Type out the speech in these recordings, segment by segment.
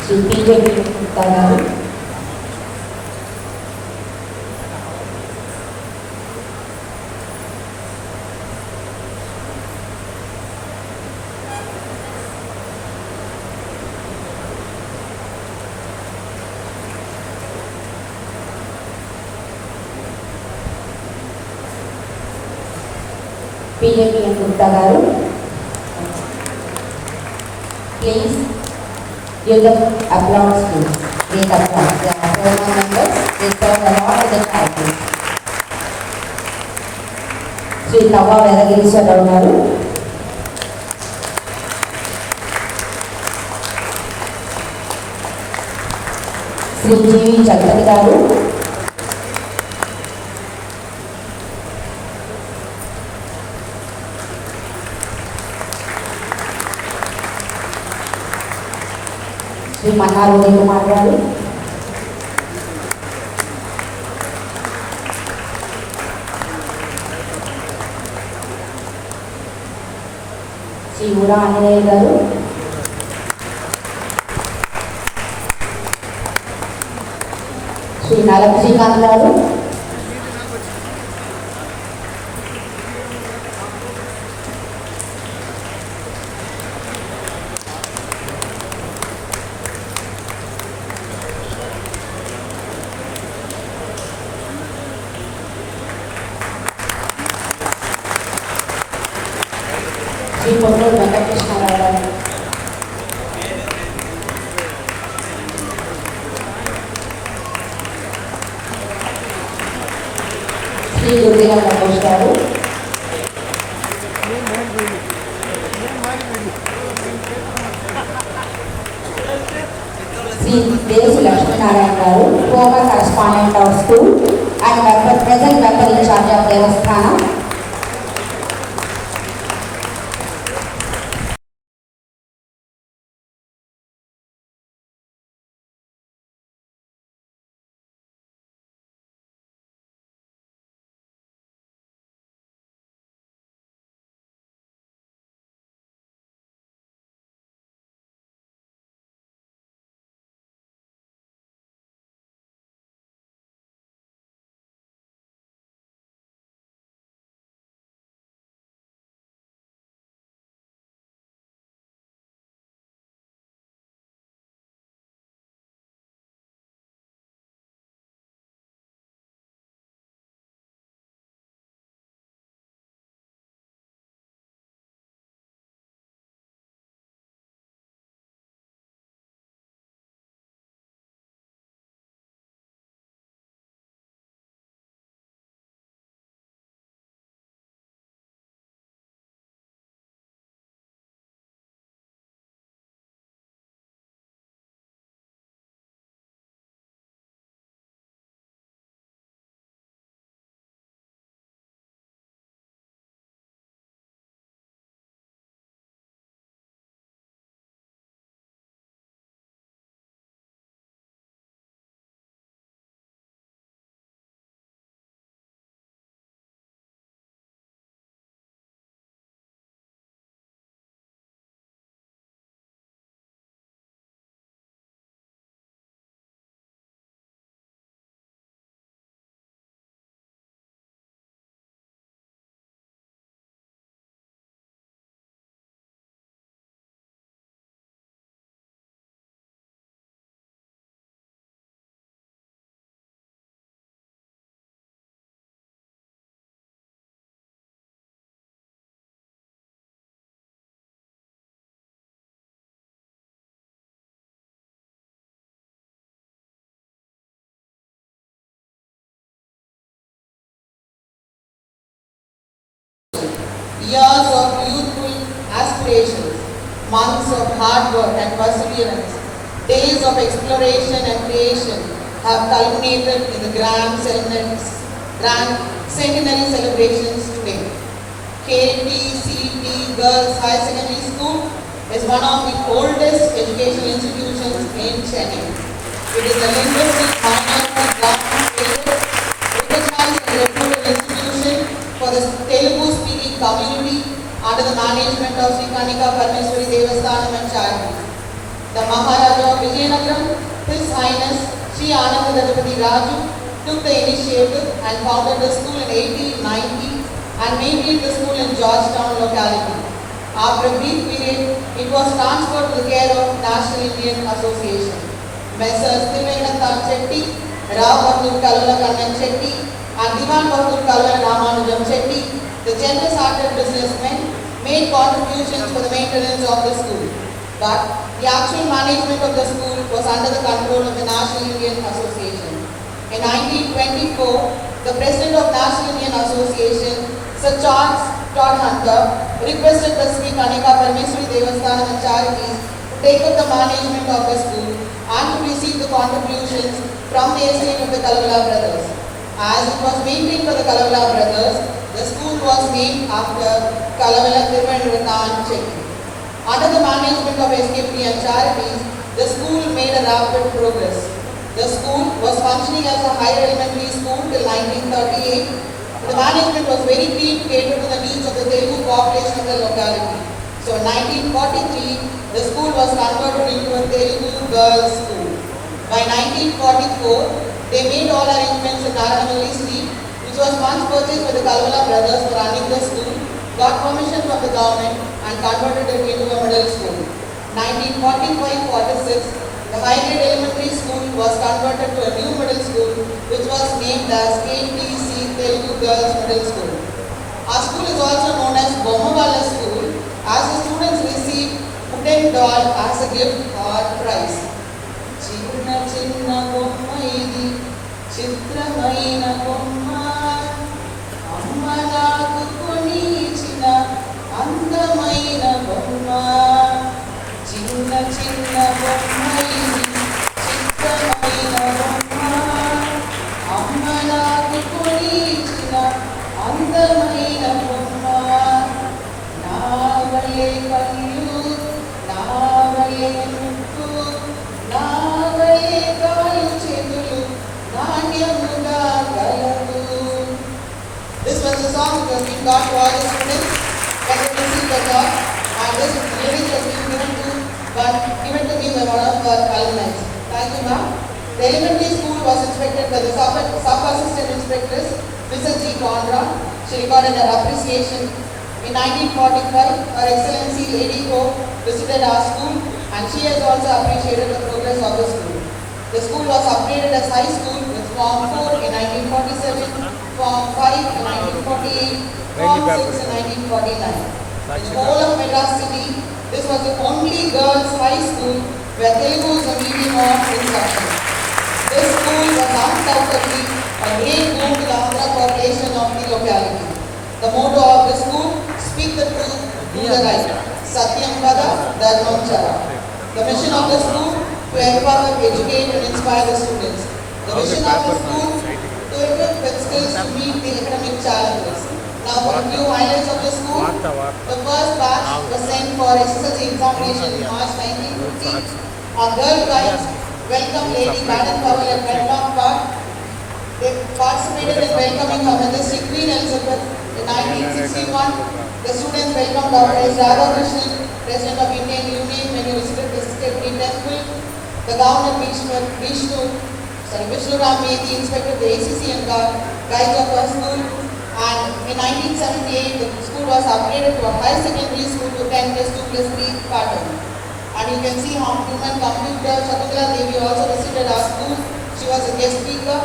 శ్రీ పిజేపీ గుప్తా గారు, పిజేపీ గుప్తా గారు. Please give the applause to the applause. The former members deserve a lot of the title. Shri నవ్వా వెదగిరీశ్వరరావు గారు, శ్రీ జీవి జగపతి గారు, శ్రీ మన్నారు ఉదయ్ కుమార్ గారు, శ్రీ ఊరా ఆంజనేయ గారు, శ్రీ నలభ శ్రీకాంత్ గారు, శ్రీ పొన్నూరు వెంకటకృష్ణారావు గారు, శ్రీ దుర్గా రమేష్ గారు, శ్రీ దేశి లక్ష్మీనారాయణ గారు, focus correspondent of school and present member in charge of Devasthanam, years of youthful aspirations, months of hard work and perseverance, days of exploration and creation have culminated in the grand centenary celebrations today. KTCT Girls High Secondary School is one of the oldest educational institutions in Chennai. It is a linguistic minority recognized and reputed institution for the Telugu-speaking community under the management of Sri Kanika Parmeswari Devasthanam and Charity. The Maharaja of Vijayanagaram, His Highness Sri Ananda Rajapati Raju, took the initiative and founded the school in 1890 and maintained the school in Georgetown locality. After a brief period, it was transferred to the care of National Indian Association. Messrs. Thiruvenanthan Chetty, Rao Bahadur Kalvala Kannan Chetty, and Diwan Bahadur Kalvala Ramanujam Chetty, the generous-hearted businessmen, made contributions for the maintenance of the school. But the actual management of the school was under the control of the National Indian Association. In 1924, the President of National Indian Association, Sir Charles Todhunter, requested the Sri Kanika Parameswari Devasthanam and Charities to take up the management of the school and to receive the contributions from the estate of the Kalavala brothers. As it was maintained by the Kalavala brothers, the school was named after Kalavala Thiruvenanthan Chetty. Under the management of SKP and Charities, the school made a rapid progress. The school was functioning as a higher elementary school till 1938. The management was very keen to cater to the needs of the Telugu population of the locality. So in 1943, the school was converted into a Telugu girls' school. By 1944, they made all arrangements in Naranamalli Street, which was once purchased by the Kalavala brothers for running the school, got permission from the government and converted it into a middle school. 1945-46, the high-grade elementary school was converted to a new middle school, which was named as KTC Telugu Girls Middle School. Our school is also known as Bommawala School, as the students receive wooden doll as a gift or prize. Chinna chinna bomma idi, చిత్రమైన బొమ్మ అమ్మ నాకు కొనిచిన అందమైన బొమ్మ చిన్న చిన్న బొమ్మ ఇది చిత్రమైన బొమ్మ అమ్మ నాకు కొనిచిన అందమైన బొమ్మ నా వల్లే కళ్ళు నా వల్లే ముక్కు నా వల్లే కాలు చేతులు నాట్యముగా గలవు. This was a song that we got to all the students that they received the job, and this lyrics was being given to me by one of our alumni. Thank you, ma'am. The elementary school was inspected by the sub-assistant inspectors, Mrs. G. Conrad. She recorded her appreciation. In 1945, Her Excellency Lady Ho visited our school, and she has also appreciated the progress of the school. The school was upgraded as high school with Form 4 in 1947, Form 5 in 1948, Form 6 in 1949. In the whole of Madras city, this was the only girls' high school where Telugu is a medium of instruction. This school was undoubtedly a great boon to the Andhra population of the locality. The motto of the school, speak the truth, do the right. Satyam Vada, Dharmam Chara. The mission of the school, to empower, educate and inspire the students. The vision of the school, to equip with skills to meet the academic challenges. Now for a few highlights of the school. The first batch was sent for SSLC examination in March 1950. Our girl guides welcome Lady Madam Powell at Medlock Park. They participated in welcoming Her Majesty Queen Elizabeth in 1961. The students welcomed Dr. S. Radhakrishnan, President of Indian Union, when he visited the Secretary Temple. The Governor Vishnu Ram Medi inspected the ACC and guides of our school. And in 1978, the school was upgraded to a high secondary school to 10+2+3 pattern. And you can see how human computer Shakuntala Devi also visited our school. She was a guest speaker.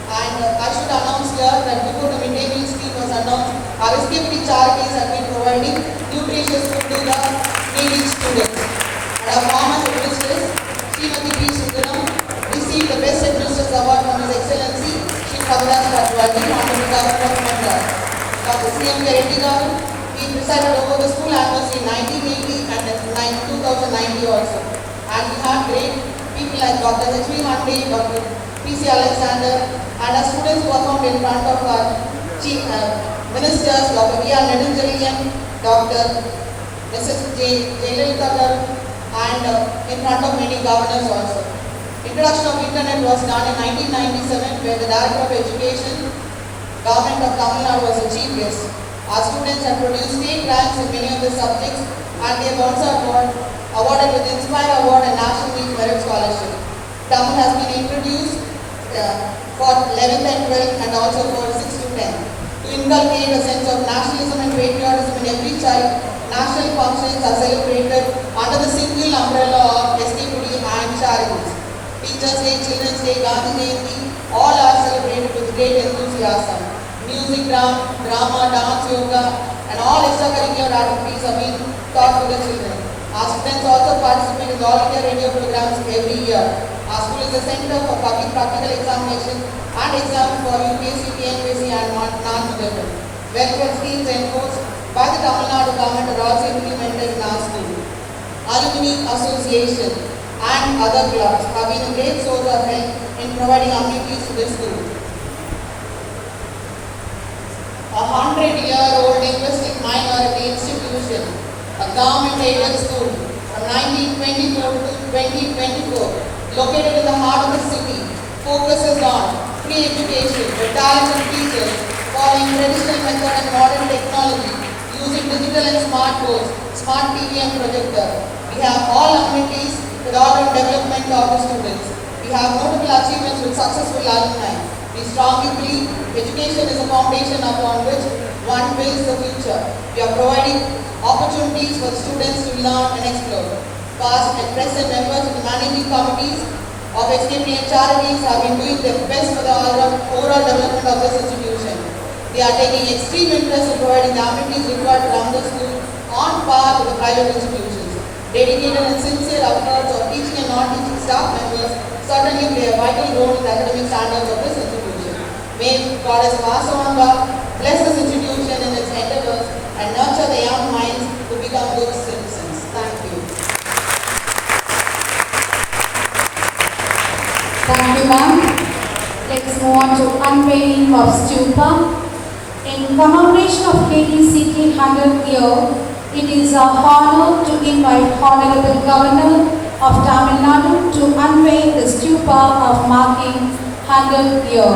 And I should announce here that before the midday meal scheme was announced, our SKP Charities have been providing nutritious food to the needy students. And our former headmistress, Srimati P. Sundaram, received the Best Headmistress Award from His Excellency Shri Kaviraj Ratwadi, Honorable Governor of Madras. Dr. C.M. Reddy Garu, he presided over the school anniversary in 1980 and 2090 also. And we have great people like Dr. H.V. Hande, Dr. P.C. Alexander, and our students performed in front of our chief ministers, Dr. V.R. Nedunjalian, Dr. Mrs. Jayalalitha Garu, and in front of many governors also. Introduction of internet was done in 1997, where the Director of Education, Government of Tamil Nadu, was the chief guest. Our students have produced state ranks in many of the subjects, and they have also awarded with Inspire Award and National Tamil has been introduced for 11th and 12th and also for 6th to 10th. To inculcate a sense of nationalism and patriotism in every child, national functions are celebrated under the single umbrella of SK Pudi and charities. Teachers' Day, Children's Day, Gandhi Jayanti, all are celebrated with great enthusiasm. Music, drama, dance, yoga, and all extracurricular activities are being taught to the children. Our students also participate in all India radio programs every year. Our school is a center for public practical examination and exams for UPSC, TNPSC and non-military. Welfare schemes enforced by the Tamil Nadu government are also implemented in our school. Alumni Association and other clubs have been a great source of help in providing amenities to the school. A 100-year-old linguistic minority institution, a government-aided school from 1924 to 2024, located in the heart of the city, focuses on free education with talented teachers, following traditional method and modern technology, using digital and smart boards, smart TV and projector. We have all amenities with all-round development of the students. We have notable achievements with successful alumni. We strongly believe education is a foundation upon which one builds the future. We are providing opportunities for students to learn and explore. Past and present members of the managing committees of HKP and charities have been doing their best for the overall development of this institution. They are taking extreme interest in providing the amenities required to run the school on par with the private institutions. Dedicated and sincere efforts of teaching and non-teaching staff members certainly play a vital role in the academic standards of this institution. May Goddess Vasavanga bless this institution in its endeavors and nurture the young minds to become good citizens. Thank you. Thank you, ma'am. Let's move on to unveiling of stupa. In commemoration of KDCT 100th year, it is our honor to invite Honorable Governor of Tamil Nadu to unveil the stupa of marking 100th year.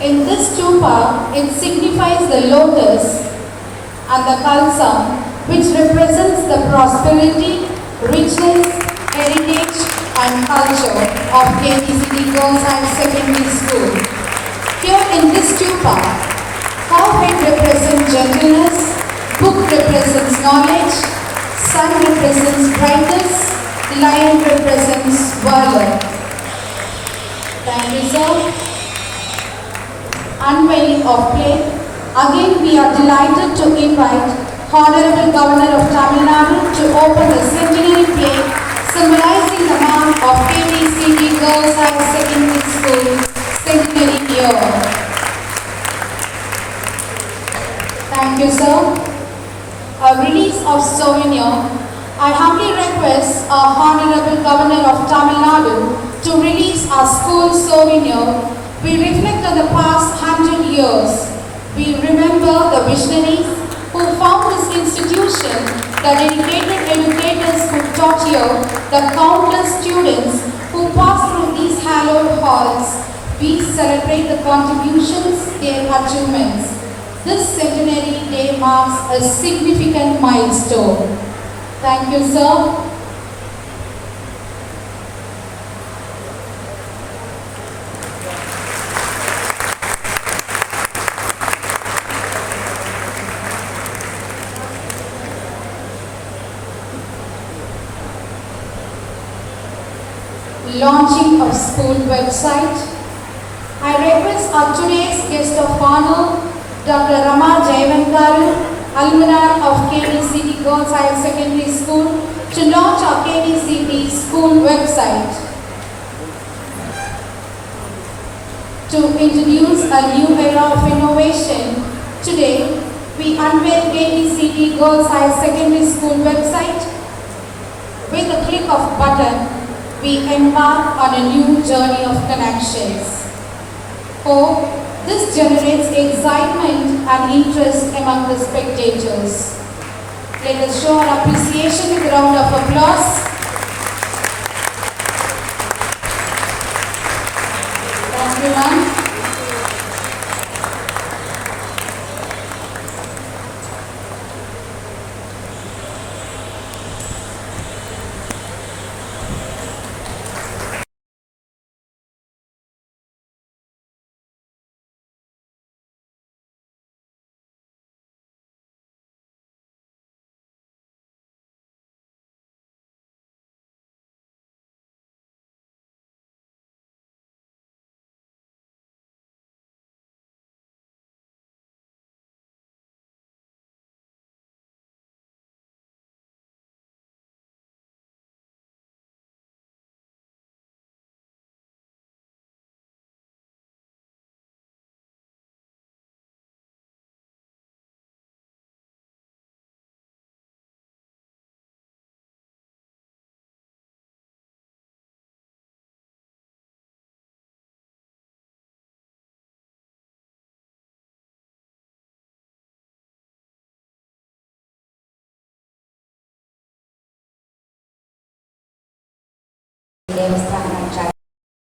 In this stupa, it signifies the lotus and the kalsam, which represents the prosperity, richness, heritage and culture of KDCT Girls Higher Secondary School. Here in this stupa, cowhead represents gentleness, book represents knowledge, sun represents brightness, lion represents valor. Thank you, sir. Unveiling of play. Again, we are delighted to invite Honorable Governor of Tamil Nadu to open the centenary play symbolizing the mark of KDCT Girls Higher Secondary School centenary year. Thank you, sir. A release of souvenir. I humbly request our Honorable Governor of Tamil Nadu to release our school souvenir. We reflect on the past 100 years. We remember the visionaries who found this institution, the dedicated educators who taught here, the countless students who passed through these hallowed halls. We celebrate the contributions, their achievements. This centenary day marks a significant milestone. Thank you, sir. Launching of school website. I request our today's guest of honor, Dr. Rama Jayavenkaru, alumni of KDCT Girls Higher Secondary School, to launch our KDCT school website. To introduce a new era of innovation, today we unveil KDCT Girls Higher Secondary School website. With a click of button, we embark on a new journey of connections. Hope this generates excitement and interest among the spectators. Let us show our appreciation with a round of applause.